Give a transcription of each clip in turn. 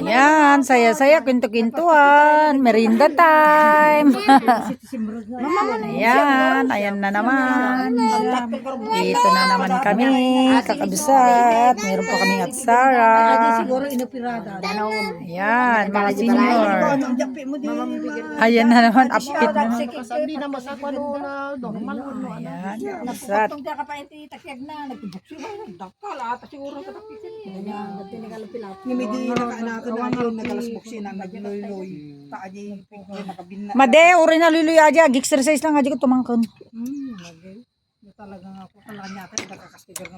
Ayan, saya-saya, kwento-kwentuhan, merinda time. Ayan na naman. Dito na naman kami, kakabsat. Meron pa kaming atsara. Ayan, mga senior. Ayan na naman, update na naman. Ayan, kakabsat. Made, uri na luloy aja. Exercise lang aja ko tumangkon.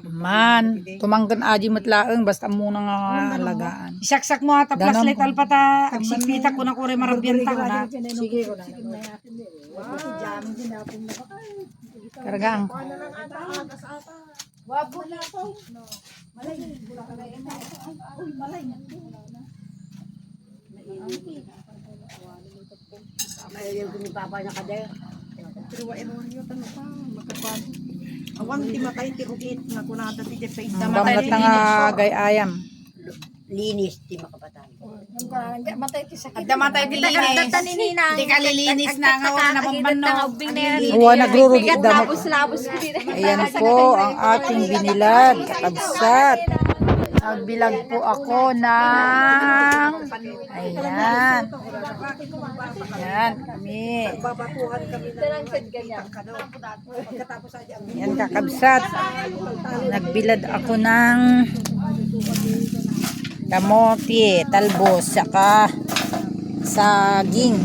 Man, tumangkon aja matlaang basta muna nga alagaan. Isaksak mo ata flashlight alpata. Agsipita ko na kure marabyanta ko na. Sige ko na. Karagaan ko. Wabo na po. Awan ti matay ti rugit na kunata ti face. Bamlat na nga gayayam. Linis ti makapatay. Adda matay ti linis. Di ka lilinis na nga wala na bambano. Huwa nagrurugi damo. Ayan po ang aking binilad, kakabsat. Nagbilag po ako ng ayan. Ayan kami. Ayan kakabsat. Nagbilad ako ng kamote, talbos, saka saging.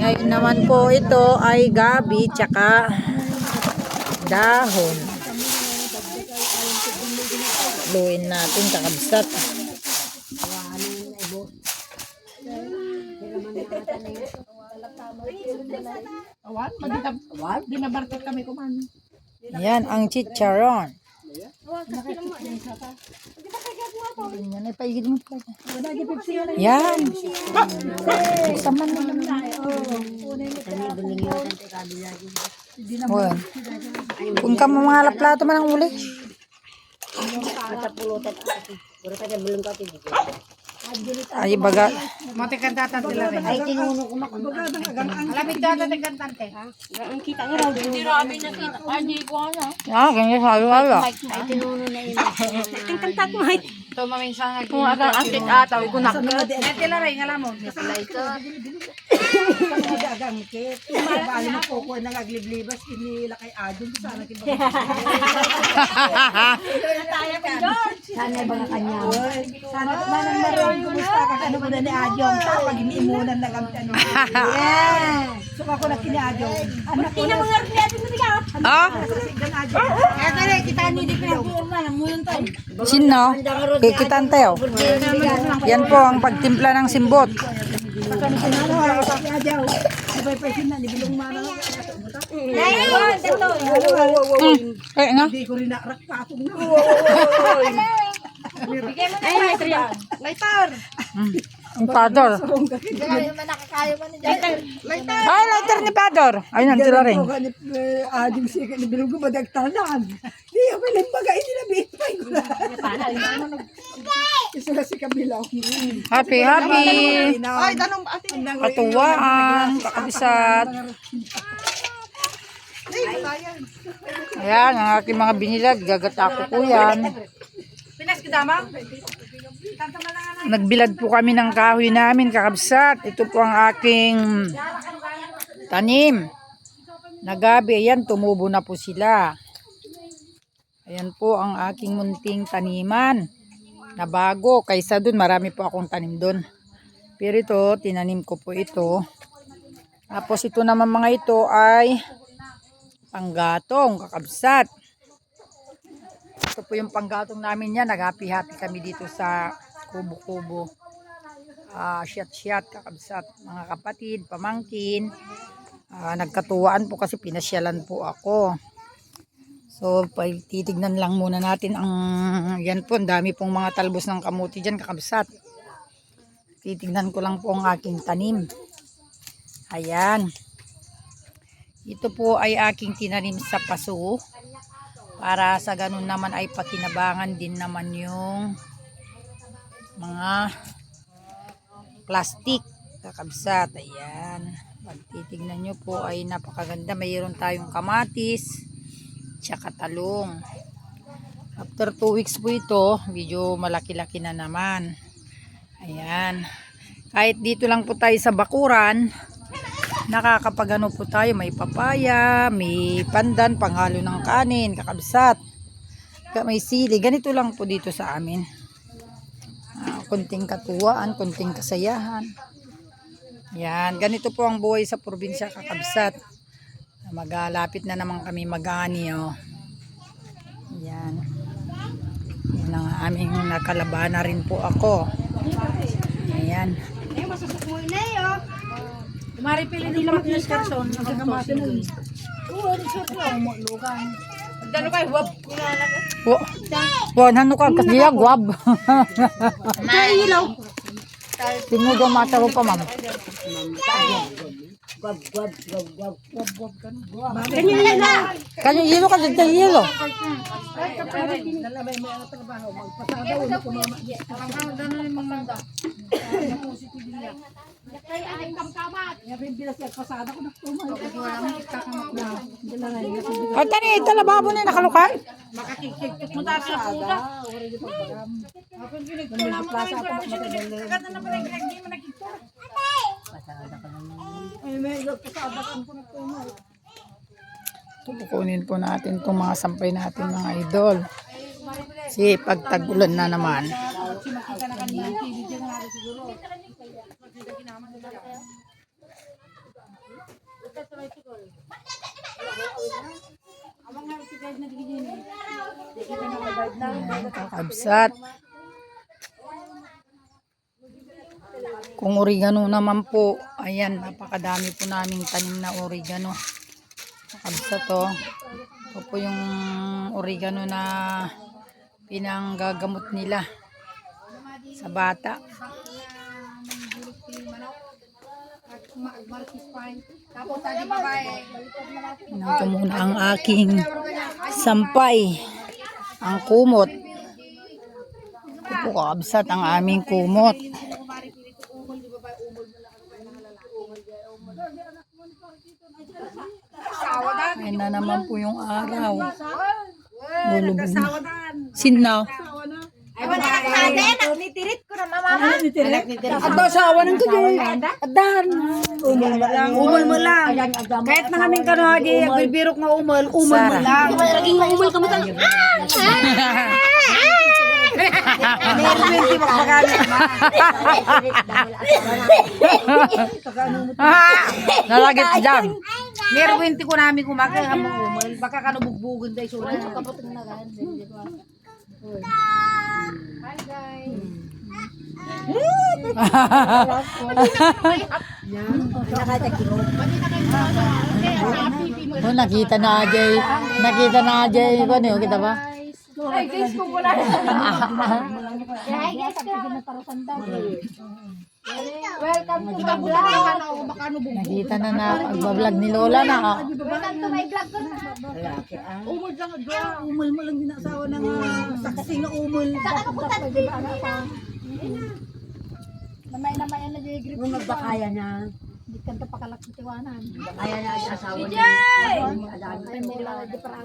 Ngayon naman po ito ay gabi, saka dahon. Luin natin kakabsat. Awan, binabartot kami kuman. Yan ang chicharon. Yan. Saman na naman. Kung ka mga plato man ang uli. Ay baga. Mati kantatan sila rin. Ay, tinuno ko makon. Alamig data ti kantante. Ang kita nga raw. Hindi rabi na kita. Ay, di ko ano. Ah, ganyan sabi wala. Ay, tinuno na yun. Ang kantat mo, ay. Ito maminsang Kung aga ang ataw, kunak. Netila rin, alam mo. Agang kit. Bali mo po ko nagagliblibas inila kay Adon sana kiba. Sana ba nga kanya? Sana manang maroon kumusta ka ano ba ni Adon pag iniimunan na gamit ano. Yeah. So ako na kini Adon. Anak ko na mga reaction mo diga. Ah? Eh kaya kita ni di pinagpurna mo yun tayo. Sino? Kikitan tayo. Yan po ang pagtimpla ng simbot. Kaya nga. Hindi ko rin nakrakpatong na. Lighter! Ang pador. Ay, lighter ni pador. Ay, nandito rin. Ading siya ni bilog ko madagtanan. Di ako lang bagay nila bitpay ko na. Isa na si Camila. Happy, happy. Ay, tanong atin. Katuwaan, kakabisat. Ayan, ang aking mga binilad. Gagatako po yan. Pinas kita, ma'am? Nagbilad po kami ng kahoy namin, kakabsat. Ito po ang aking tanim. Nagabi, ayan, tumubo na po sila. Ayan po ang aking munting taniman. Na bago, kaysa dun, marami po akong tanim dun. Pero ito, tinanim ko po ito. Tapos ito naman mga ito ay panggatong, kakabsat. Ito po yung panggatong namin yan. Nag-happy-happy kami dito sa kubo-kubo. Siyat-siyat, kakabsat. Mga kapatid, pamangkin. Nagkatuwaan po kasi pinasyalan po ako. So, titignan lang muna natin ang, yan po, ang dami pong mga talbos ng kamuti dyan, kakabsat. Titignan ko lang po ang aking tanim. Ayan. Ito po ay aking tinanim sa paso. Para sa ganun naman ay pakinabangan din naman yung mga plastic kakabsat. Ayan. Pag titignan nyo po ay napakaganda. Mayroon tayong kamatis tsaka talong. After 2 weeks po ito, medyo malaki-laki na naman. Ayan. Kahit dito lang po tayo sa bakuran, nakakapagano po tayo. May papaya, may pandan, panghalo ng kanin, kakabsat. May sili. Ganito lang po dito sa amin. Kunting katuwaan, kunting kasayahan. Yan. Ganito po ang buhay sa probinsya, kakabsat. Magalapit na naman kami mag-ani. Oh. Yan. Yan ang aming nakalabana rin po ako. Ayan. Maripili din naman yung karton. Dalo kayo, wab. Ano ka? Kasi gwab. Tinudo mataro pa, ma'am. Kanya yelo ka dito yelo. At tani ito lababo na nakalukan. Tukunin po natin itong mga sampay natin mga idol. Kasi pag tag-ulan na naman. Kakabsat. Kung oregano naman po, ayan, napakadami po naming tanim na oregano. Kakabsat to. Ito po yung oregano na pinanggagamot nila sa bata. Ito muna ang aking sampay. Ang kumot. Ito po kakabsat ang aming kumot. Ayun na naman po yung araw. Lulubog na. Sinaw. Nitirit ko na mama. Ado sa awan ng kayo. Adan. Umul mo lang. Kahit na kaming kanadi, bilbirok nga umul mo lang. Raging umul ka mo talaga. Hindi magpagalit. Nalagit dyan. Nerwente ko namin kumakay hamong umul. Baka kanubugbugan dahil sura. Kapatid na gan. Hi guys. Oh, nakita na Ajay. Nakita na Ajay. Ano yun? Kita ba? Ay guys, kung wala na. Hi guys. Welcome to my vlog. Baka nubugbugan. Nakita na na pagbablog ni Lola na. Welcome to my vlog ko. Umul lang, umul mo lang din ang asawa ng saksi na umul. Namay-namay na di grip. Kung nagbakaya niya. Di kan to pakalak tiwanan. Kaya niya ang asawa niya. Ay, mo lang di para